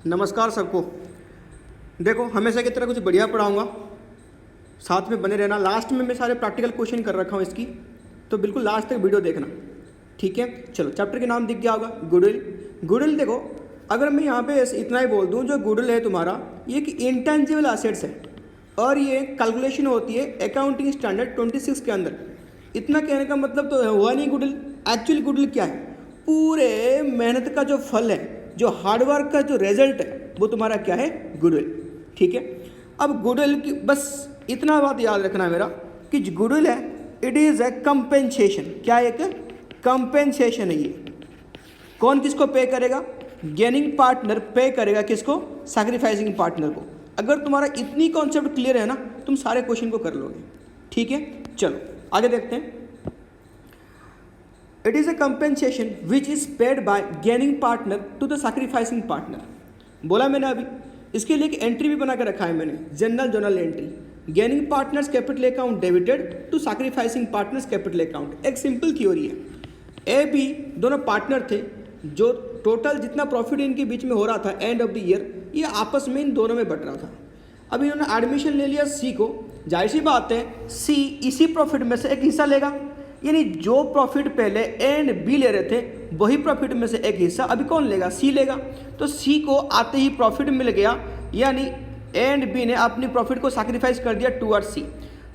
नमस्कार सबको। देखो हमेशा की तरह कुछ बढ़िया पढ़ाऊंगा, साथ में बने रहना। लास्ट में मैं सारे प्रैक्टिकल क्वेश्चन कर रखा हूँ इसकी, तो बिल्कुल लास्ट तक वीडियो देखना, ठीक है। चलो, चैप्टर के नाम दिख गया होगा, गुडविल। गुडविल देखो, अगर मैं यहाँ पे इतना ही बोल दूँ, जो गुडविल है तुम्हारा ये एक इंटेंजिबल एसेट्स है और ये कैलकुलेशन होती है अकाउंटिंग स्टैंडर्ड 26 के अंदर। इतना कहने का मतलब तो हुआ नहीं गुडविल। एक्चुअली गुडविल क्या है? पूरे मेहनत का जो फल है, जो हार्डवर्क का जो रिजल्ट है, वो तुम्हारा क्या है? गुडविल, ठीक है। अब गुडविल की बस इतना बात याद रखना मेरा कि जो गुडविल है इट इज़ ए कंपेंसेशन। क्या है? एक कंपेंसेशन है ये। कौन किसको पे करेगा? गेनिंग पार्टनर पे करेगा किसको? सैक्रिफाइसिंग पार्टनर को। अगर तुम्हारा इतनी कॉन्सेप्ट क्लियर है ना, तुम सारे क्वेश्चन को कर लोगे, ठीक है। चलो आगे देखते हैं। It is a compensation which is paid by gaining partner to the sacrificing partner. बोला मैंने अभी, इसके लिए एक एंट्री भी बना के रखा है मैंने, general journal entry. Gaining partners capital account debited to sacrificing partners capital account. एक सिंपल थ्योरी है। ए बी दोनों पार्टनर थे, जो टोटल जितना प्रॉफिट इनके बीच में हो रहा था एंड ऑफ द ईयर, ये आपस में इन दोनों में बट रहा था। अब इन्होंने एडमिशन ले लिया सी को। जाहिर सी बात है सी इसी प्रॉफिट में से एक हिस्सा लेगा, यानी जो प्रॉफिट पहले ए एंड बी ले रहे थे वही प्रॉफिट में से एक हिस्सा अभी कौन लेगा? सी लेगा। तो सी को आते ही प्रॉफिट मिल गया, यानी ए एंड बी ने अपनी प्रॉफिट को सैक्रिफाइस कर दिया टुवर्ड्स सी।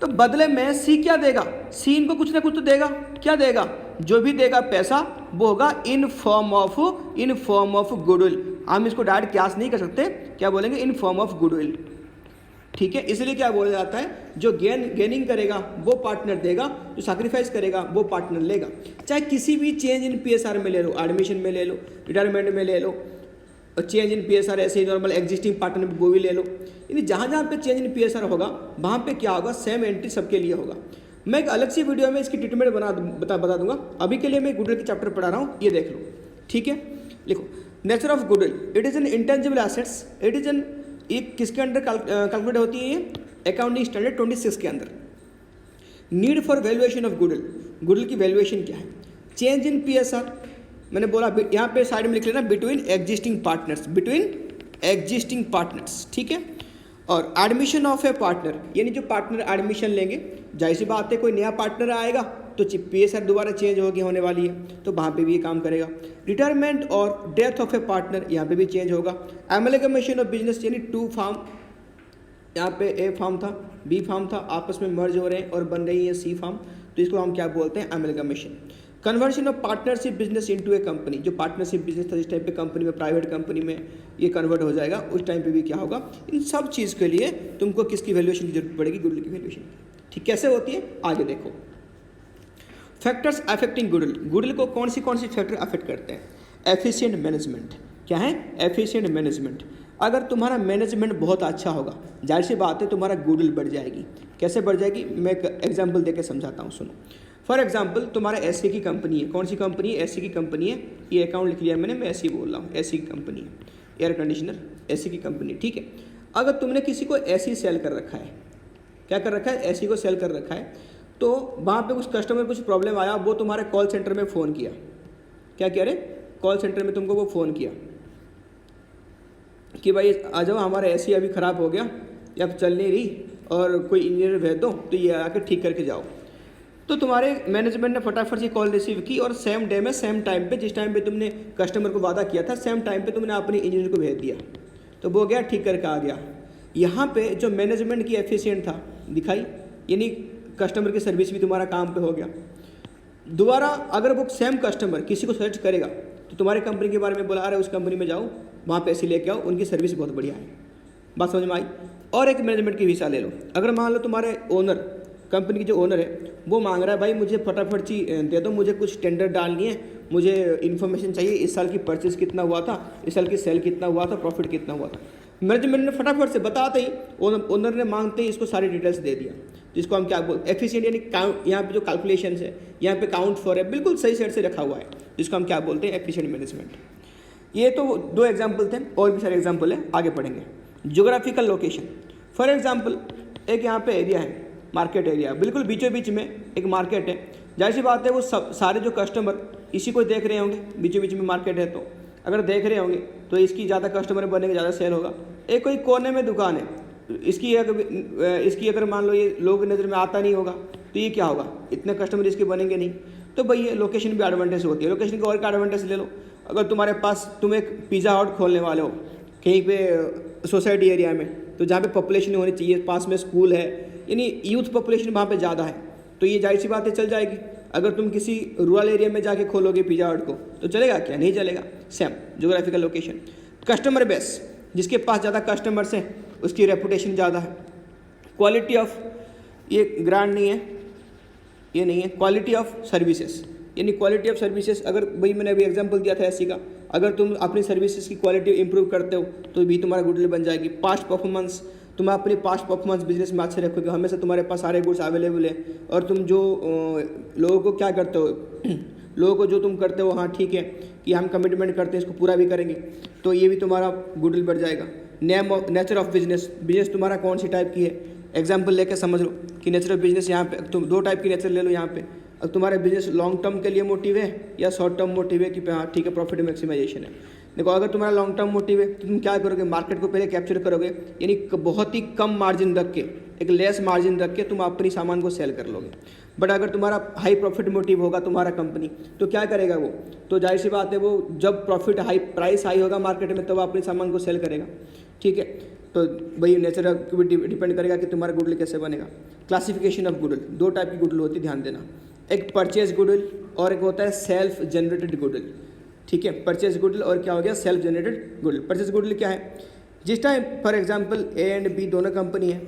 तो बदले में सी क्या देगा? सी इनको कुछ ना कुछ तो देगा। क्या देगा? जो भी देगा पैसा वो होगा इन फॉर्म ऑफ गुडविल। हम इसको डायरेक्ट क्यास नहीं कर सकते, क्या बोलेंगे? इन फॉर्म ऑफ गुडविल, ठीक है। इसलिए क्या बोला जाता है, जो गेनिंग करेगा वो पार्टनर देगा, जो सैक्रिफाइस करेगा वो पार्टनर लेगा। चाहे किसी भी चेंज इन पीएसआर में ले लो, एडमिशन में ले लो, रिटायरमेंट में ले लो, और चेंज इन पीएसआर ऐसे ही नॉर्मल एग्जिस्टिंग पार्टनर में वो भी ले लो। यानी जहाँ जहाँ पे चेंज इन पीएसआर होगा वहाँ पे क्या होगा? सेम एंट्री सबके लिए होगा। मैं एक अलग सी वीडियो में इसकी ट्रीटमेंट बता दूंगा। अभी के लिए मैं गुडविल के चैप्टर पढ़ा रहा हूँ, ये देख लो, ठीक है। लिखो, nature of goodwill, it is an intangible assets, it is an, एक किसके अंडर कैलकुलेट होती है? ये अकाउंटिंग स्टैंडर्ड 26 के अंदर। Need for valuation of goodwill, goodwill की वैल्यूएशन क्या है? चेंज इन पीएसआर, मैंने बोला यहाँ पे साइड में लिख लेना, between existing partners, between existing partners, ठीक है। और एडमिशन ऑफ ए पार्टनर, यानी जो पार्टनर एडमिशन लेंगे, जाहिर सी बात है कोई नया पार्टनर आएगा तो पीएसआर दोबारा चेंज होने वाली है, तो वहाँ पे भी ये काम करेगा। रिटायरमेंट और डेथ ऑफ ए पार्टनर, यहाँ पे भी चेंज होगा। एमलगमेशन ऑफ बिजनेस, यानी टू फार्म, यहाँ पे ए फार्म था, बी फार्म था, आपस में मर्ज हो रहे हैं और बन रही है सी फार्म, तो इसको हम क्या बोलते हैं? Amalgamation. Conversion of partnership business into A company, जो पार्टनरशिप बिजनेस था जिस टाइम पे कंपनी में, प्राइवेट कंपनी में ये कन्वर्ट हो जाएगा, उस टाइम पे भी क्या होगा? इन सब चीज़ के लिए तुमको किसकी वैल्यूएशन की जरूरत पड़ेगी? गुडविल की वैल्यूएशन की, ठीक। कैसे होती है आगे देखो। फैक्टर्स अफेक्टिंग गुडविल, गुडविल को कौन सी फैक्टर अफेक्ट करते हैं? Efficient management. क्या है? Efficient management. अगर तुम्हारा मैनेजमेंट बहुत अच्छा होगा, जाहिर सी बात है तुम्हारा गुडविल बढ़ जाएगी। कैसे बढ़ जाएगी? मैं एक एग्जाम्पल देकर समझाता हूँ, सुनो। फॉर एग्जाम्पल, तुम्हारा एसी की कंपनी है। कौन सी कंपनी है? एसी की कंपनी है। ये अकाउंट लिख लिया मैंने, मैं एसी बोल रहा हूँ, एसी की कंपनी है, एयर कंडीशनर, एसी की कंपनी, ठीक है। अगर तुमने किसी को एसी सेल कर रखा है, क्या कर रखा है? एसी को सेल कर रखा है, तो वहाँ पे कुछ कस्टमर कुछ प्रॉब्लम आया, वो तुम्हारे कॉल सेंटर में फ़ोन किया। क्या कह रहे? कॉल सेंटर में तुमको वो फ़ोन किया कि भाई आ जाओ, हमारा एसी अभी ख़राब हो गया या चल नहीं रही और कोई इंजीनियर भेज दो तो ये आकर ठीक करके जाओ। तो तुम्हारे मैनेजमेंट ने फटाफट से कॉल रिसीव की और सेम डे में, सेम टाइम पे, जिस टाइम पे तुमने कस्टमर को वादा किया था, सेम टाइम पे तुमने अपने इंजीनियर को भेज दिया, तो वो गया ठीक करके आ गया। यहाँ पे जो मैनेजमेंट की एफिशिएंट था दिखाई, यानी कस्टमर की सर्विस भी तुम्हारा काम पे हो गया। दोबारा अगर वो सेम कस्टमर किसी को सर्च करेगा तो तुम्हारे कंपनी के बारे में बोला, अरे उस कंपनी में जाओ, वहाँ पे ऐसे लेके आओ, उनकी सर्विस बहुत बढ़िया है। बात समझ में आई? और एक मैनेजमेंट की हिस्सा ले लो। अगर मान लो तुम्हारे ओनर, कंपनी की जो ओनर है, वो मांग रहा है, भाई मुझे फटाफट चीज दे दो, मुझे कुछ टेंडर डालनी है, मुझे इन्फॉर्मेशन चाहिए, इस साल की परचेज कितना हुआ था, इस साल की सेल कितना हुआ था, प्रॉफिट कितना हुआ था। मैनेजमेंट ने फटाफट से बताते ही, ओनर ने मांगते ही इसको सारी डिटेल्स दे दिया, जिसको हम क्या बोलते? एफिशिएंट, यानी काउंट, यहाँ पे जो कैलकुलेशन है, यहाँ पे काउंट फॉर है, बिल्कुल सही सेट से रखा हुआ है, जिसको हम क्या बोलते हैं? Efficient management. ये तो 2 एग्जाम्पल थे, और भी सारे एग्जाम्पल है, आगे पढ़ेंगे। ज्योग्राफिकल लोकेशन, फॉर एग्जाम्पल एक यहाँ पे एरिया है, मार्केट एरिया, बिल्कुल बीचों बीच में एक मार्केट है। जाहिर सी बात है वो सब सारे जो कस्टमर इसी को देख रहे होंगे, बीचों बीच में मार्केट है, तो अगर देख रहे होंगे तो इसकी ज़्यादा कस्टमर बनेंगे, ज़्यादा सेल होगा। एक कोई कोने में दुकान है, इसकी अगर मान लो ये लोग नज़र में आता नहीं होगा तो ये क्या होगा, इतने कस्टमर इसके बनेंगे नहीं। तो भाई ये लोकेशन भी एडवांटेज होती है। लोकेशन का और क्या एडवांटेज ले लो, अगर तुम्हारे पास तुम एक पिज़्ज़ा हट खोलने वाले हो कहीं पे सोसाइटी एरिया में, तो जहाँ पे पॉपुलेशन होनी चाहिए, पास में स्कूल है, यानी यूथ पॉपुलेशन वहाँ पे ज़्यादा है, तो ये जाहिर सी बात है चल जाएगी। अगर तुम किसी रूरल एरिया में जाके खोलोगे पिज़्ज़ा हट को तो चलेगा क्या, नहीं चलेगा। Same geographical location. Customer base, जिसके पास ज़्यादा कस्टमर्स हैं उसकी रेपुटेशन ज़्यादा है। क्वालिटी ऑफ, ये ग्रांड नहीं है, ये नहीं है, क्वालिटी ऑफ सर्विसेज, यानी क्वालिटी ऑफ सर्विसेज। अगर भाई मैंने अभी एग्जांपल दिया था ऐसी का, अगर तुम अपनी सर्विसेज की क्वालिटी इंप्रूव करते हो तो भी तुम्हारा गुडविल बन जाएगी। पास्ट परफॉर्मेंस, तुम अपनी पास्ट परफॉर्मेंस बिजनेस में अच्छे रखोगे, हमेशा तुम्हारे पास सारे गुड्स अवेलेबल है, और तुम जो लोगों को क्या करते हो लोगों को जो तुम करते हो, हाँ ठीक है कि हम कमिटमेंट करते हैं इसको पूरा भी करेंगे, तो ये भी तुम्हारा गुडविल बढ़ जाएगा। नेचर ऑफ बिजनेस, बिजनेस तुम्हारा कौन सी टाइप की है, एग्जांपल लेकर समझ लो कि नेचर ऑफ बिजनेस यहाँ पे तुम दो टाइप की नेचर ले लो यहाँ पे। अब तुम्हारा बिजनेस लॉन्ग टर्म के लिए मोटिव है या शॉर्ट टर्म मोटिव है कि हाँ ठीक है प्रॉफिट मैक्सिमाइजेशन है। देखो अगर तुम्हारा लॉन्ग टर्म मोटिव है तो तुम क्या करोगे, मार्केट को पहले कैप्चर करोगे, यानी बहुत ही कम मार्जिन रख के, एक लेस मार्जिन रख के तुम अपनी सामान को सेल कर लोगे। बट अगर तुम्हारा हाई प्रॉफिट मोटिव होगा तुम्हारा कंपनी, तो क्या करेगा वो, तो जाहिर सी बात है वो जब प्रॉफिट हाई, प्राइस हाई होगा मार्केट में, तब अपने सामान को सेल करेगा। ठीक है, तो वही नेचर पे डिपेंड करेगा कि तुम्हारा गुडविल कैसे बनेगा। क्लासिफिकेशन ऑफ गुडविल, दो टाइप की गुडविल होती है, ध्यान देना। एक परचेज गुडविल और एक होता है सेल्फ जनरेटेड गुडविल। ठीक है, परचेज गुडविल और क्या हो गया, self generated goodwill. Purchase goodwill क्या है, जिस time for example A and B दोनों कंपनी है,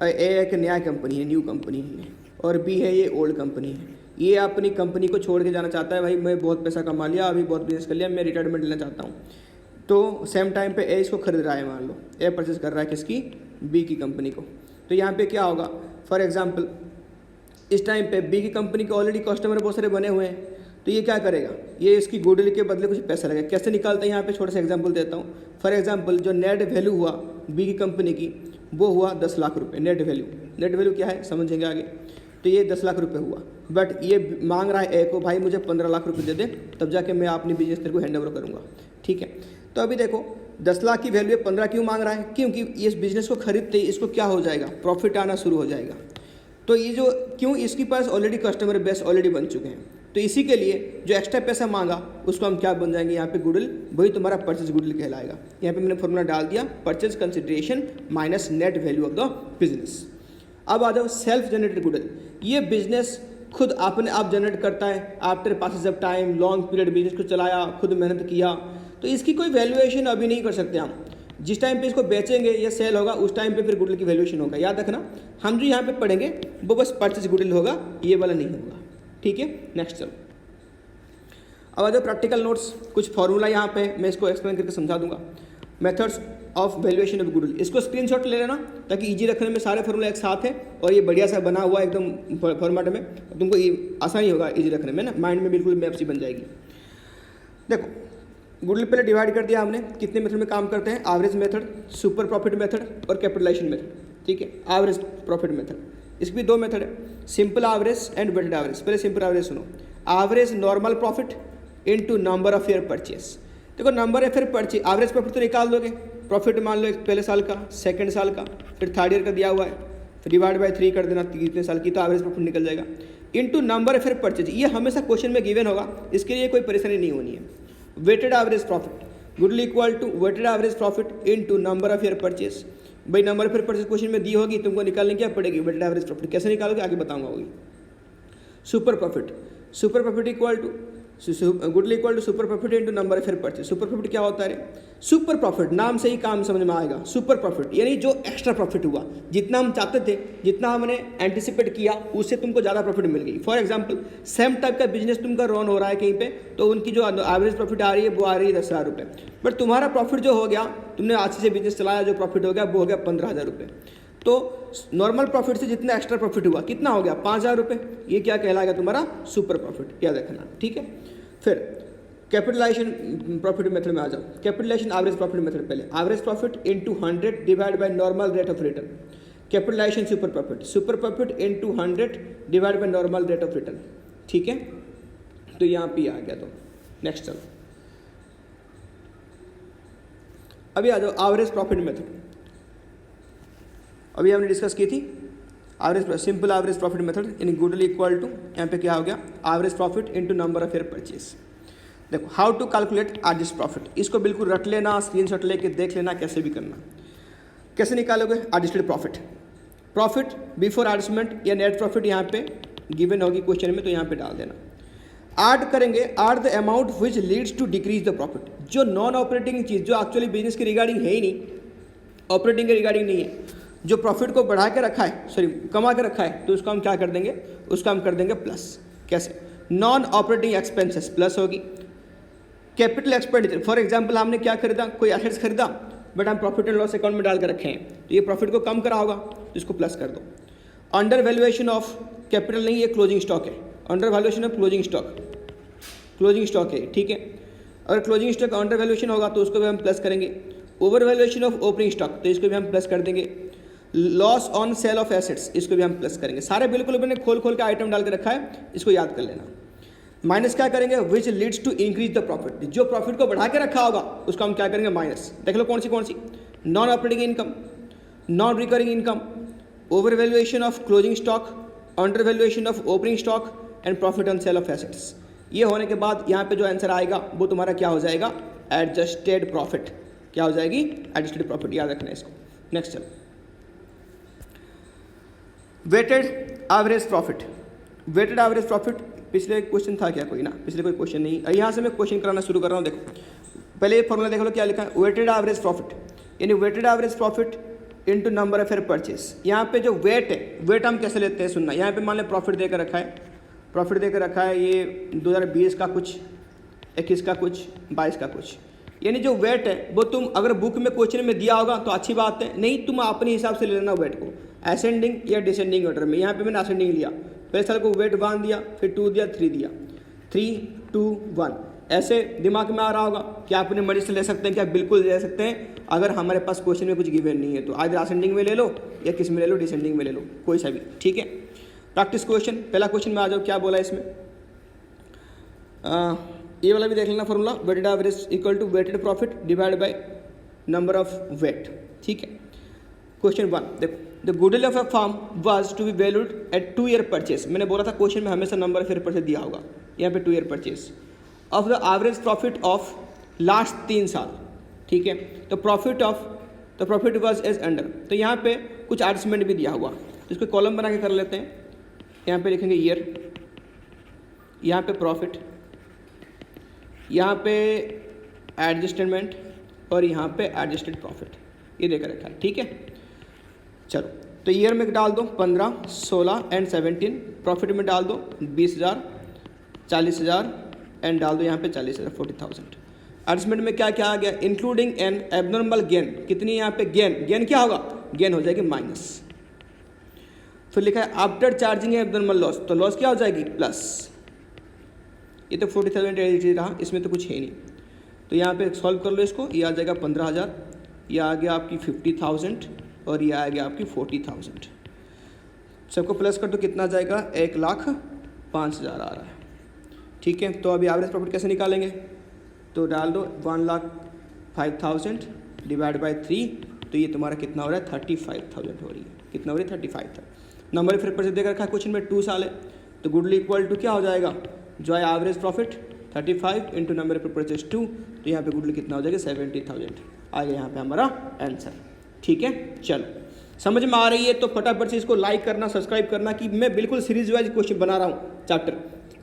ए एक नया कंपनी है, न्यू कंपनी है, और बी है ये ओल्ड कंपनी है। ये अपनी कंपनी को छोड़ के जाना चाहता है, भाई मैं बहुत पैसा कमा लिया, अभी बहुत बिजनेस कर लिया, मैं रिटायरमेंट लेना चाहता हूँ। तो सेम टाइम पे ए इसको खरीद रहा है, मान लो ए परचेज कर रहा है किसकी, बी की कंपनी को। तो यहाँ पे क्या होगा, फॉर एग्जांपल इस टाइम पे बी की कंपनी के ऑलरेडी कस्टमर बहुत सारे बने हुए हैं, तो ये क्या करेगा, ये इसकी गुडविल के बदले कुछ पैसा लगेगा। कैसे निकालते हैं, यहाँ पे छोटा सा एग्जांपल देता हूँ। फॉर एग्जांपल जो नेट वैल्यू हुआ बी की कंपनी की, वो हुआ 10 लाख रुपये नेट वैल्यू। नेट वैल्यू क्या है समझेंगे आगे। तो ये 10 लाख रुपये हुआ, बट ये मांग रहा है ए को, भाई मुझे 15 लाख रुपये दे दे, तब जाके मैं अपनी बिजनेस तेरे को हैंड ओवर करूँगा। ठीक है, तो अभी देखो 10 लाख की वैल्यू 15 क्यों मांग रहा है, क्योंकि इस बिज़नेस को खरीदते ही इसको क्या हो जाएगा, प्रॉफिट आना शुरू हो जाएगा। तो ये जो क्यों, इसके पास ऑलरेडी कस्टमर बेस ऑलरेडी बन चुके हैं, तो इसी के लिए जो एक्स्ट्रा पैसा मांगा उसको हम क्या बन जाएंगे यहाँ पे, गुडविल, वही तुम्हारा परचेज गुडविल कहलाएगा। यहाँ पे मैंने फॉर्मूला डाल दिया, purchase consideration minus net value of the business. अब आ जाओ सेल्फ जनरेटेड गुडविल। ये बिजनेस खुद अपने आप जनरेट करता है after passage of time, long period business को चलाया, खुद मेहनत किया, तो इसकी कोई वैल्यूएशन अभी नहीं कर सकते हम। जिस टाइम पे इसको बेचेंगे या सेल होगा उस टाइम पे फिर गुडविल की वैल्यूएशन होगा। याद रखना, हम जो यहाँ पे पढ़ेंगे वो बस परचेज गुडविल होगा, ये वाला नहीं होगा। ठीक है, नेक्स्ट चलो। अब आ जाओ प्रैक्टिकल नोट्स, कुछ फॉर्मूला यहाँ पे मैं इसको एक्सप्लेन करके समझा दूंगा। Methods of valuation of goodwill, इसको स्क्रीनशॉट ले लेना ताकि इजी रखने में, सारे फॉर्मूला एक साथ है और ये बढ़िया सा बना हुआ एकदम फॉर्मेट में, तुमको आसानी होगा इजी रखने में ना, माइंड में बिल्कुल मैप सी बन जाएगी। देखो गुडविल पहले डिवाइड कर दिया हमने, कितने मेथड में काम करते हैं, average method, super profit method और कैपिटलाइजेशन मेथड। ठीक है, एवरेज प्रॉफिट मेथड, इसके भी दो मेथड है, simple average and weighted average. पहले सिंपल एवरेज सुनो, average normal profit into number of year purchase. देखो number of year purchase, average profit तो निकाल दोगे, प्रॉफिट मान लो पहले साल का, सेकंड साल का, फिर थर्ड ईयर का दिया हुआ है, फिर डिवाइड बाय 3 कर देना कितने साल की, तो एवरेज प्रॉफिट निकल जाएगा। Into number of year purchase, ये हमेशा क्वेश्चन में गिवन होगा, इसके लिए कोई परेशानी नहीं होनी है। Weighted average profit, goodwill equal to weighted average profit into number of year purchase. भाई number of year purchase question में दी होगी, तुमको निकालने क्या पड़ेगी, वेटेड एवरेज प्रॉफिट। कैसे निकालोगे आगे बताऊंगा। होगी super profit, super profit equal to goodwill equal to super profit into number of year purchase. Super profit क्या होता है, सुपर प्रॉफिट, नाम से ही काम समझ में आएगा। सुपर प्रॉफिट यानी जो एक्स्ट्रा प्रॉफिट हुआ, जितना हम चाहते थे, जितना हमने एंटिसिपेट किया, उससे तुमको ज़्यादा प्रॉफिट मिल गई। फॉर एग्जांपल सेम टाइप का बिजनेस तुमका रन हो रहा है कहीं पे, तो उनकी जो एवरेज प्रॉफिट आ रही है वो आ रही है 10,000 रुपये, बट तुम्हारा प्रॉफिट जो हो गया, तुमने अच्छे से बिजनेस चलाया, जो प्रॉफिट हो गया वो हो गया 15,000 रुपये। तो नॉर्मल प्रॉफिट से जितना एक्स्ट्रा प्रॉफिट हुआ कितना हो गया, 5,000 रुपये। ये क्या कहलाएगा, तुम्हारा सुपर प्रॉफिट, याद रखना। ठीक है, फिर कैपिटलाइजेशन प्रॉफिट मेथड में आ जाओ। कैपिटलाइजेशन एवरेज प्रॉफिट मेथड, पहले average profit into 100 divide by normal rate of return. Capitalisation super profit, super profit into 100 divide by normal rate of return. ठीक है, तो यहाँ पे आ गया। तो नेक्स्ट चलो, अभी आ जाओ एवरेज प्रॉफिट मेथड, अभी हमने डिस्कस की थी average, simple average profit method यानी गुडविल इक्वल टू यहाँ पे क्या हो गया average profit into number of year purchase. देखो how to calculate adjust profit, इसको बिल्कुल रट लेना, स्क्रीनशॉट लेके देख लेना कैसे भी करना। कैसे निकालोगे adjusted profit, profit before adjustment या नेट प्रॉफिट यहाँ पे गिवन होगी क्वेश्चन में, तो यहाँ पे डाल देना। ऐड करेंगे add the amount which leads to decrease the profit, जो नॉन ऑपरेटिंग चीज़ जो एक्चुअली बिजनेस के रिगार्डिंग है ही नहीं, ऑपरेटिंग के रिगार्डिंग नहीं है, जो प्रॉफिट को बढ़ा के रखा है, सॉरी कमा के रखा है, तो उसको हम क्या कर देंगे, उसको हम कर देंगे प्लस। कैसे, नॉन ऑपरेटिंग एक्सपेंसेस प्लस होगी, कैपिटल एक्सपेंडिचर फॉर एग्जांपल हमने क्या खरीदा, कोई एसेट्स खरीदा बट हम प्रॉफिट एंड लॉस अकाउंट में डाल के रखे हैं, तो ये प्रॉफिट को कम करा होगा, तो इसको प्लस कर दो। अंडर वैल्यूएशन ऑफ कैपिटल नहीं, ये क्लोजिंग स्टॉक है, under valuation of closing stock, closing stock है, ठीक है। अगर क्लोजिंग स्टॉक अंडर वैल्यूएशन होगा तो उसको भी हम प्लस करेंगे। Over valuation of opening stock, तो इसको भी हम प्लस कर देंगे। Loss on sale of assets, इसको भी हम प्लस करेंगे। सारे बिल्कुल मैंने खोल खोल के आइटम डाल के रखा है, इसको याद कर लेना। माइनस क्या करेंगे, which leads to increase the profit, जो प्रॉफिट को बढ़ा के रखा होगा उसको हम क्या करेंगे माइनस। देख लो कौन सी, non operating income, non recurring income, over valuation of closing stock, under valuation of opening stock and profit on sale of assets. ये होने के बाद यहाँ पे जो आंसर आएगा वो तुम्हारा क्या हो जाएगा, एडजस्टेड प्रॉफिट। क्या हो जाएगी, एडजस्टेड प्रॉफिट, याद रखना है इसको। नेक्स्ट चलो, weighted average profit, weighted average profit पिछले क्वेश्चन था क्या कोई ना, पिछले कोई क्वेश्चन नहीं, यहाँ से मैं क्वेश्चन कराना शुरू कर रहा हूँ। देखो पहले ये फॉर्मूला देख लो क्या लिखा है, वेटेड एवरेज प्रॉफिट यानी weighted average profit into number of year purchase. यहाँ पे जो वेट है, वेट हम कैसे लेते हैं सुनना, यहाँ पे मान लो प्रॉफिट देकर रखा है, प्रॉफिट देकर रखा है ये 2020 का कुछ, 21 का कुछ, 22 का कुछ, यानी जो वेट है वो तुम अगर बुक में क्वेश्चन में दिया होगा तो अच्छी बात है, नहीं तुम अपने हिसाब से ले लेना वेट को, असेंडिंग या डिसेंडिंग ऑर्डर में। यहाँ पे मैंने असेंडिंग लिया, पहले साल को वेट 1 दिया, फिर 2 दिया, 3 दिया, 3 2 1, ऐसे दिमाग में आ रहा होगा। क्या अपने मर्जी से ले सकते हैं, क्या बिल्कुल ले सकते हैं, अगर हमारे पास क्वेश्चन में कुछ गिवन नहीं है तो आज असेंडिंग में ले लो या किस में ले लो, डिसेंडिंग में ले लो, कोई सा भी, ठीक है। प्रैक्टिस क्वेश्चन, पहला क्वेश्चन में आ जाओ, क्या बोला इसमें, ये वाला भी देख लेना formula, weighted average equal to weighted profit divide by number of weight, ठीक है। क्वेश्चन 1 देखो, the goodwill of a firm was to be valued at 2 year purchase. मैंने बोला था क्वेश्चन में हमेशा नंबर ऑफ ईयर परचेस दिया होगा, यहाँ पे 2 year purchase of the average profit of last 3 साल, ठीक है। तो प्रॉफिट वाज एज अंडर, तो यहाँ पे कुछ एडजस्टमेंट भी दिया हुआ, तो इसको कॉलम बना के कर लेते हैं। यहाँ पे लिखेंगे ईयर, यहाँ पे प्रॉफिट, यहाँ पे एडजस्टमेंट और यहाँ पे एडजस्टेड प्रॉफिट, ये देकर रखा है, ठीक है। चलो तो ईयर में डाल दो 15, 16 एंड 17, प्रॉफिट में डाल दो 20,000, 40,000 एंड डाल दो यहाँ पे 40,000, 40,000। एडजस्टमेंट में क्या क्या आ गया, इंक्लूडिंग एन एबनॉर्मल गेन, कितनी यहाँ पे गेन क्या होगा, गेन हो जाएगी माइनस। फिर लिखा है आफ्टर चार्जिंग एबनॉर्मल लॉस, तो लॉस क्या हो जाएगी प्लस। ये तो 40,000 एलजी रहा, इसमें तो कुछ है नहीं, तो यहाँ पे सॉल्व कर लो इसको, ये आ जाएगा 15,000, ये आ गया आपकी 50,000 और ये आ गया आपकी 40,000। सबको प्लस कर दो, कितना जाएगा, 1,05,000 आ रहा है, ठीक है। तो अभी एवरेज प्रॉफिट कैसे निकालेंगे, तो डाल दो 1,05,000 डिवाइड बाई 3, तो ये तुम्हारा कितना हो रहा है, 35,000 हो रही है, कितना हो रही है, 35,000। नंबर फिर पर से देकर रखा है क्वेश्चन में 2 साल है, तो गुडविल इक्वल टू क्या हो जाएगा, जो है average profit 35 into number of purchase 2, तो यहाँ पे गुडविल कितना हो जाएगा, 70,000 आ गया यहाँ पे हमारा आंसर, ठीक है। चलो समझ में आ रही है तो फटाफट से इसको लाइक करना, सब्सक्राइब करना, कि मैं बिल्कुल सीरीज वाइज क्वेश्चन बना रहा हूँ, चैप्टर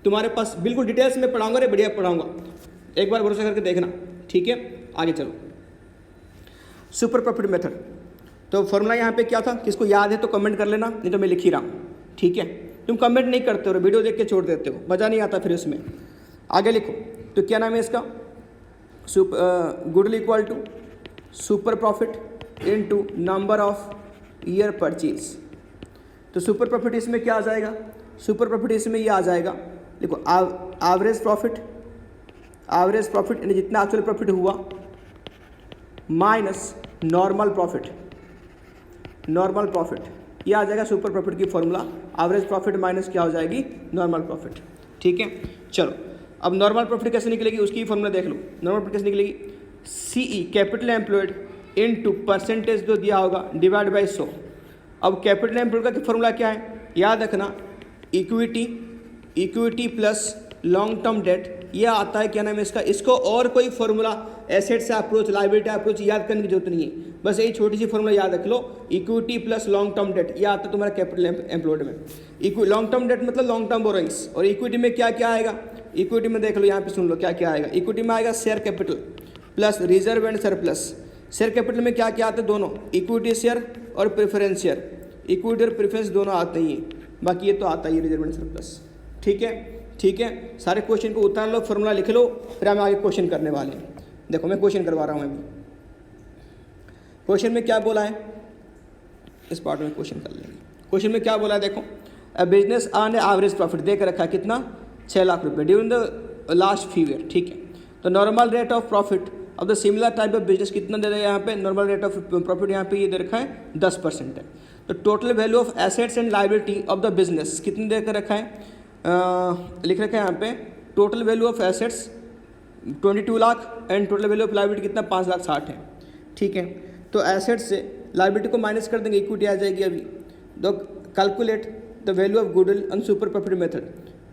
तुम्हारे पास बिल्कुल डिटेल्स में पढ़ाऊंगा, बढ़िया पढ़ाऊंगा, एक बार भरोसा करके देखना, ठीक है। आगे चलो, सुपर प्रॉफिट मेथड, तो फॉर्मूला यहाँ पे क्या था, किसको याद है तो कमेंट कर लेना, नहीं तो मैं लिख ही रहा हूँ, ठीक है। तुम कमेंट नहीं करते हो, वीडियो देख के छोड़ देते हो, मज़ा नहीं आता फिर उसमें। आगे लिखो, तो क्या नाम है इसका, goodwill equal to super profit into number of year purchase. तो सुपर प्रॉफिट इसमें क्या आ जाएगा, सुपर प्रॉफिट इसमें ये आ जाएगा, देखो एवरेज प्रॉफिट यानी जितना एक्चुअल प्रॉफिट हुआ माइनस नॉर्मल प्रॉफिट, ये आ जाएगा सुपर प्रॉफिट की फॉर्मूला, एवरेज प्रॉफिट माइनस क्या हो जाएगी, नॉर्मल प्रॉफिट, ठीक है। चलो अब नॉर्मल प्रॉफिट कैसे निकलेगी, उसकी फॉर्मूला देख लो। नॉर्मल प्रॉफिट कैसे निकलेगी, CE capital employed into percentage जो दिया होगा डिवाइड बाय 100। अब कैपिटल एम्प्लॉयड का फॉर्मूला क्या है, याद रखना, equity plus long term debt, यह आता है क्या नाम है इसका, इसको और कोई फॉर्मूला एसेट से अप्रोच लाइबिलिटी अप्रोच याद करने की जरूरत नहीं है, बस यही छोटी सी फॉर्मूला याद रख लो, equity plus long term debt, यह आता है तुम्हारा कैपिटल एम्प्लॉयड में। लॉन्ग टर्म डेट मतलब लॉन्ग टर्म बोरोइंग्स, और इक्विटी में क्या क्या आएगा, इक्विटी में देख लो यहाँ पे सुन लो क्या क्या आएगा, इक्विटी में आएगा share capital plus reserve and surplus. Share capital में क्या क्या आते हैं, दोनों इक्विटी शेयर और प्रेफरेंस शेयर, इक्विटी और प्रेफरेंस दोनों आते ही हैं, बाकी ये तो आता ही है रिजर्व एंड सरप्लस। ठीक है, सारे क्वेश्चन को उतार लो, फॉर्मूला लिख लो, फिर हम आगे क्वेश्चन करने वाले हैं। देखो मैं क्वेश्चन करवा रहा हूँ अभी, क्वेश्चन में क्या बोला है, इस पार्ट में क्वेश्चन कर लेंगे। क्वेश्चन में क्या बोला है, देखो a business earn average profit देख रखा है कितना, 6 लाख रुपये during the last few year. ठीक है, तो normal rate of profit of the similar type of business कितना दे रहा है यहाँ पे, नॉर्मल रेट ऑफ प्रॉफिट यहाँ पे ये दे रखा है 10% है। तो total value of assets and liability of the business कितने दे कर रखा है, लिख रखा है यहाँ पे, total value of assets 22 lakh and total value of liability कितना 5,60,000 है। ठीक है, तो एसेट्स से लाइबिलिटी को माइनस कर देंगे, इक्विटी आ जाएगी अभी। तो calculate the value of goodwill on super profit method,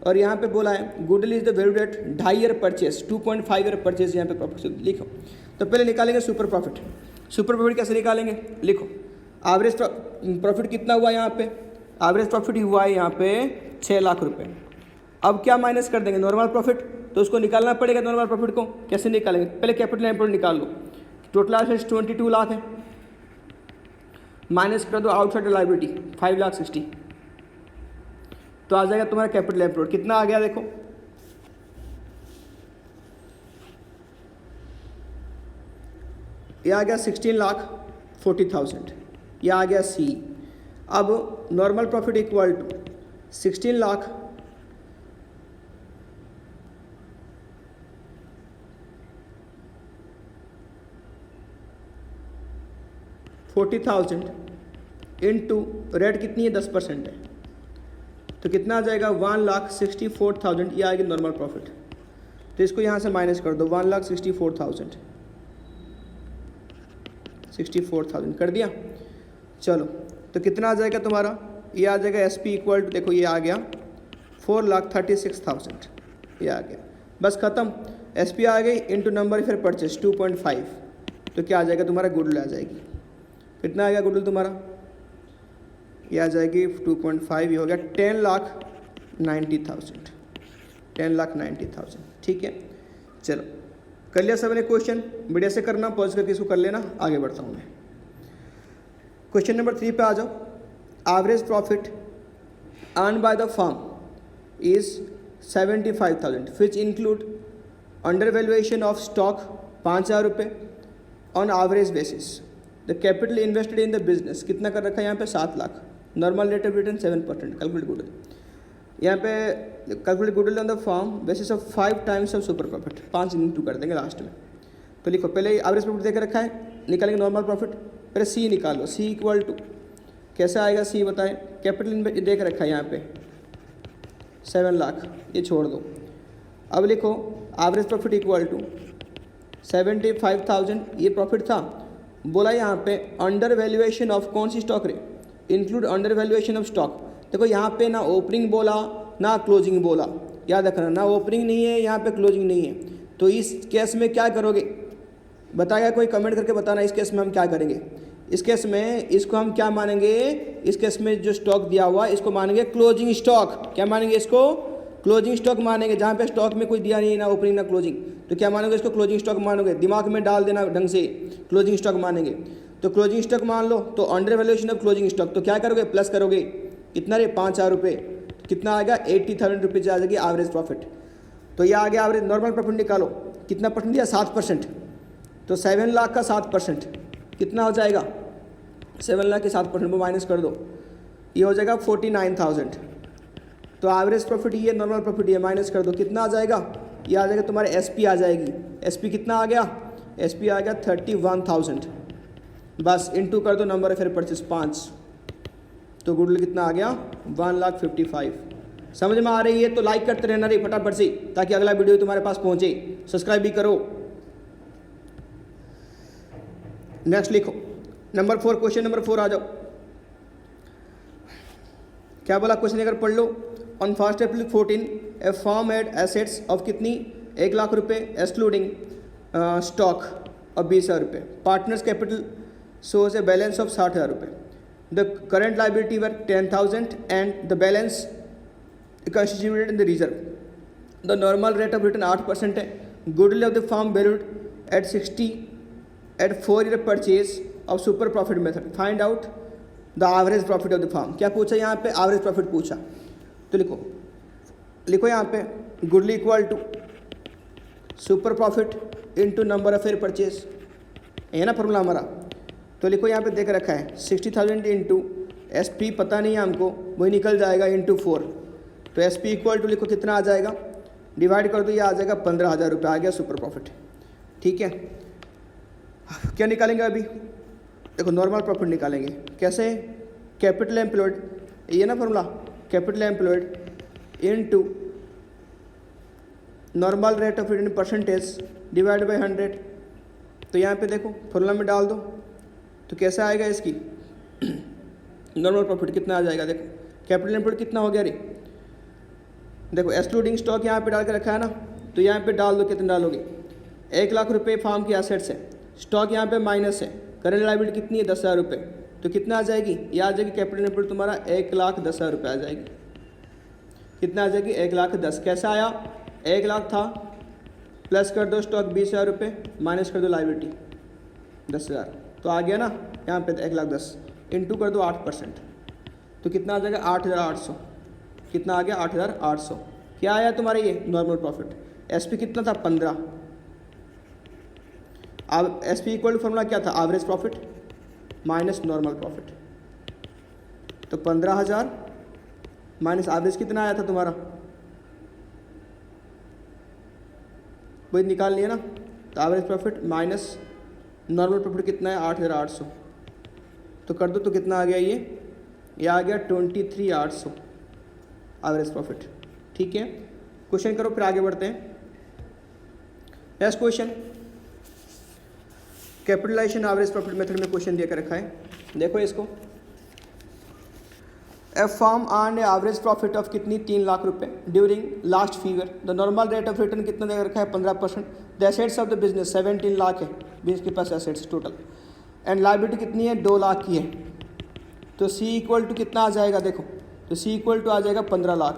और यहाँ पे बोला है goodwill is the value at 2.5 year purchase, 2.5 year purchase यहाँ पे प्रॉफिट लिखो। तो पहले निकालेंगे सुपर प्रॉफिट, सुपर प्रॉफिट कैसे निकालेंगे, लिखो एवरेज प्रॉफिट कितना हुआ यहाँ पे, एवरेज प्रॉफिट हुआ है यहाँ पे 6 लाख रुपये। अब क्या माइनस कर देंगे, नॉर्मल प्रॉफिट, तो उसको निकालना पड़ेगा नॉर्मल प्रॉफिट को, कैसे निकालेंगे, पहले कैपिटल एम्प्लॉयड निकाल लो, टोटल एसेट्स 22 लाख है, माइनस कर दो आउटसाइड लाइबिलिटी 5,60,000, तो आ जाएगा तुम्हारा कैपिटल एम्प्लॉयड कितना आ गया, देखो ये आ गया 16,40,000, ये आ गया सी। अब normal profit equal to 16,40,000 into rate कितनी है 10% है, तो कितना आ जाएगा 1,64,000, ये आएगी नॉर्मल प्रॉफिट। तो इसको यहाँ से माइनस कर दो, 1,64,000 कर दिया। चलो तो कितना आ जाएगा तुम्हारा, ये आ जाएगा SP इक्वल टू, देखो ये आ गया 4,36,000, ये आ गया, बस ख़त्म। SP आ गई इंटू नंबर फिर परचेज 2.5, तो क्या आ जाएगा तुम्हारा, गुडविल आ जाएगी, कितना आ गया गुडविल तुम्हारा, ये आ जाएगी 2.5, ये हो गया 10,90,000, 10,90,000। ठीक है, चलो कर लिया सबने क्वेश्चन, बढ़िया से करना, पॉज करके इसको कर लेना, आगे बढ़ता हूँ मैं। क्वेश्चन नंबर 3 पे आ जाओ। Average profit earn by the firm is 75,000 which include under valuation of stock 5,000 रुपये on average basis. The capital invested in the business कितना कर रखा है यहाँ पे 7 lakh, normal rate of return 7%, calculate goodwill, यहाँ पे calculate goodwill on the form basis of 5 times of super profit, 5 into कर देंगे लास्ट में। तो लिखो पहले एवरेज प्रॉफिट देकर रखा है, निकालेंगे नॉर्मल प्रॉफिट, पहले सी निकालो, सी इक्वल टू कैसे आएगा, सी बताएं, कैपिटल देख रखा है यहाँ पे 7 लाख, ये छोड़ दो। अब लिखो एवरेज प्रॉफिट इक्वल टू 75,000, ये प्रॉफिट था, बोला यहाँ पे अंडर वैल्यूएशन ऑफ कौन सी स्टॉक रे, include under valuation of stock. देखो यहाँ पे ना ओपनिंग बोला ना क्लोजिंग बोला, याद रखना, ना ओपनिंग नहीं है यहाँ पे, क्लोजिंग नहीं है। तो इस केस में क्या करोगे, बताएगा कोई, कमेंट करके बताना इस केस में हम क्या करेंगे। इस केस में इसको हम क्या मानेंगे, इस केस में जो स्टॉक दिया हुआ इसको मानेंगे क्लोजिंग स्टॉक, क्या मानेंगे इसको, क्लोजिंग स्टॉक मानेंगे। जहाँ पे स्टॉक में कोई दिया नहीं है, ना ओपनिंग ना क्लोजिंग, तो क्या मानोगे, इसको क्लोजिंग स्टॉक मानोगे, दिमाग में डाल देना ढंग से, क्लोजिंग स्टॉक मानेंगे। तो क्लोजिंग स्टॉक मान लो, तो under valuation of closing stock, तो क्या करोगे, प्लस करोगे, कितना रे 5,000 रुपये, कितना आएगा 80,000 रुपीज़ आ जाएगी एवरेज प्रॉफिट। तो ये आ गया एवरेज। नॉर्मल प्रॉफिट निकालो, कितना परसेंट दिया, 7%, तो 7 लाख का 7% कितना हो जाएगा, 7 लाख के 7% को माइनस कर दो, ये हो जाएगा 49,000। तो एवरेज प्रॉफिट ये, नॉर्मल प्रॉफिट ये, माइनस कर दो, कितना आ जाएगा, ये आ जाएगा तुम्हारे SP आ जाएगी, SP कितना आ गया, SP आ गया 31,000, बस इंटू कर दो नंबर है फिर परचेस 5, तो गुडविल कितना आ गया 1,55,000। समझ में आ रही है तो लाइक करते रहना रे फटाफट से, ताकि अगला वीडियो तुम्हारे पास पहुंचे। सब्सक्राइब भी करो। नेक्स्ट लिखो नंबर 4, क्वेश्चन नंबर 4 आ जाओ। क्या बोला क्वेश्चन अगर पढ़ लो। On 1 April 14 a firm had assets of कितनी 1 लाख रुपये एक्सक्लूडिंग स्टॉक और 20,000 रुपये। Partners capital shows a balance of 60,000 रुपये। The current liability were 10,000 and the balance constituted in the reserve. The normal rate of return 8% है। Goodwill of the firm valued at 60 at 4-year purchase of super profit method. Find out the average profit of the firm. क्या पूछा यहाँ पे? average profit पूछा। तो लिखो यहाँ पे goodwill equal to super profit into number of year purchase, है ना फॉर्मूला हमारा। तो लिखो यहाँ पे देख रखा है 60,000 इंटू SP पता नहीं है हमको, वही निकल जाएगा इंटू 4। तो SP इक्वल टू लिखो कितना आ जाएगा, डिवाइड कर दो, ये आ जाएगा 15,000 रुपये आ गया सुपर प्रॉफिट। ठीक है, क्या निकालेंगे अभी? देखो नॉर्मल प्रॉफिट निकालेंगे। कैसे? कैपिटल एम्प्लॉयड, ये ना formula, capital employed into normal rate of return percentage divide by 100। तो यहाँ पे देखो फॉर्मूला में डाल दो तो कैसे आएगा इसकी नॉर्मल प्रॉफिट कितना आ जाएगा। देखो कैपिटल एम्प्लॉयड कितना हो गया रे, देखो एक्सक्लूडिंग स्टॉक यहाँ पे डाल के रखा है ना, तो यहाँ पे डाल दो, कितना डालोगे 1 लाख रुपये फार्म की एसेट्स है, स्टॉक यहाँ पे माइनस है, करेंट लायबिलिटी कितनी है 10,000 रुपये, तो कितना आ जाएगी, ये आ जाएगी कैपिटल एम्प्लॉयड तुम्हारा 1,10,000 रुपये आ जाएगी। कितना आ जाएगी 1,10,000। कैसा आया, 1 लाख था, प्लस कर दो स्टॉक 20,000 रुपये, माइनस कर दो लायबिलिटी 10,000, तो आ गया ना यहाँ पे 1,10,000 इंटू कर दो 8%, तो कितना आ जाएगा 8,800। कितना आ गया 8,800। क्या आया तुम्हारा ये नॉर्मल प्रॉफिट। SP कितना था 15। अब SP इक्वल फॉर्मूला क्या था, average profit minus normal profit. तो 15,000 माइनस एवरेज कितना आया था तुम्हारा, वही निकाल लिया ना। तो average profit minus normal profit कितना है 8,800, तो कर दो तो कितना आ गया ये आ गया 23,800 एवरेज प्रॉफिट। ठीक है, क्वेश्चन करो फिर आगे बढ़ते हैं। Next question, capitalisation average profit method में क्वेश्चन देकर रखा है, देखो इसको। A firm earn average profit of कितनी 3 लाख रुपए during last fever. The normal rate of return कितना देकर रखा है 15%। The assets of the business 17 lakh है, बिजनेस के पास एसेट्स टोटल, एंड लायबिलिटी कितनी है 2 लाख की है। तो C इक्वल टू कितना आ जाएगा, देखो तो C इक्वल टू आ जाएगा 15 lakh.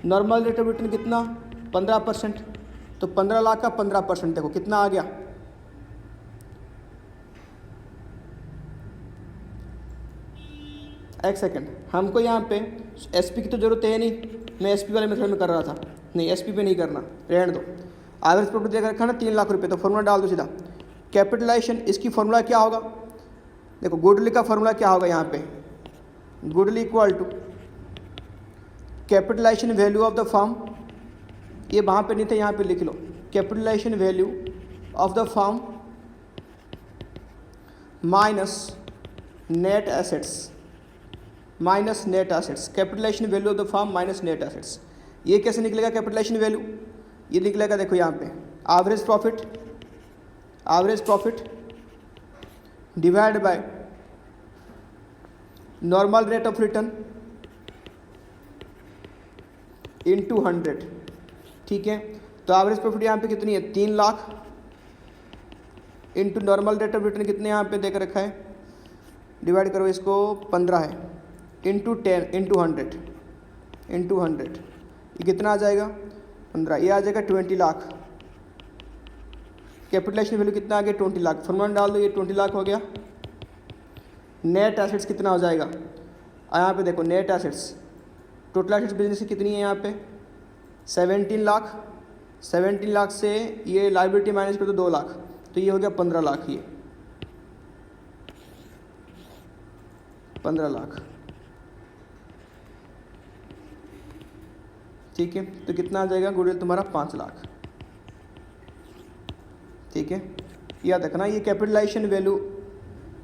Normal rate of return कितना 15%, तो 15 लाख का 15% देखो कितना आ गया, एक सेकंड, हमको यहाँ पे SP की तो जरूरत है नहीं, मैं SP वाले मेथड में कर रहा था, नहीं SP पे नहीं करना, रहने दो। एवरेज प्रॉफिट देकर रखा ना 3 लाख रुपये, तो फॉर्मूला डाल दो सीधा। कैपिटलाइजेशन, इसकी फॉर्मूला क्या होगा, देखो गुडविल का फॉर्मूला क्या होगा यहाँ पे, goodwill equal to capitalisation value of the firm, ये वहाँ पे नहीं था यहाँ पे लिख लो, capitalisation value of the firm minus net assets, minus net assets, capitalisation value of the firm minus net assets. ये कैसे निकलेगा कैपिटलाइजेशन वैल्यू, ये निकलेगा देखो यहाँ पे average profit divide by normal rate of return into 100। ठीक है, तो एवरेज प्रॉफिट यहाँ पे कितनी है 3 lakh into normal rate of return कितने यहाँ पे देकर रखा है, डिवाइड करो इसको 15 है, इंटू 10 इंटू 100 ये कितना आ जाएगा 15, ये आ जाएगा 20 लाख। कैपिटलाइजेशन वैल्यू कितना आ गया 20 लाख, फॉर्मूला डाल दो, ये 20 लाख हो गया। नेट एसेट्स कितना हो जाएगा, यहाँ पे देखो net assets, total assets business की कितनी है यहाँ पे 17 लाख, 17 लाख से ये लायबिलिटी माइनस कर दो 2 लाख, तो ये हो गया 15 लाख, ये 15 लाख। ठीक है, तो कितना आ जाएगा गुडविल तुम्हारा 5 लाख। ठीक है, याद रखना ये capitalisation value,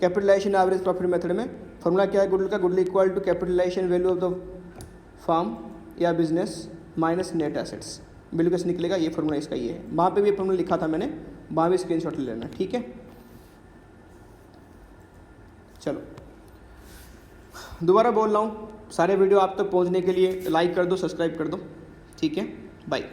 capitalisation average profit method में फॉर्मूला क्या है गुडविल का, goodwill equal to capitalisation value of the firm या बिजनेस माइनस नेट एसेट्स। बिल्कुल कैसे निकलेगा, ये फॉर्मूला इसका ये है, वहाँ पे भी ये फॉर्मूला लिखा था मैंने, वहाँ भी स्क्रीनशॉट ले लेना। ठीक है, चलो दोबारा बोल रहा हूँ, सारे वीडियो आप तक पहुँचने के लिए लाइक कर दो, सब्सक्राइब कर दो, ठीक है, बाय।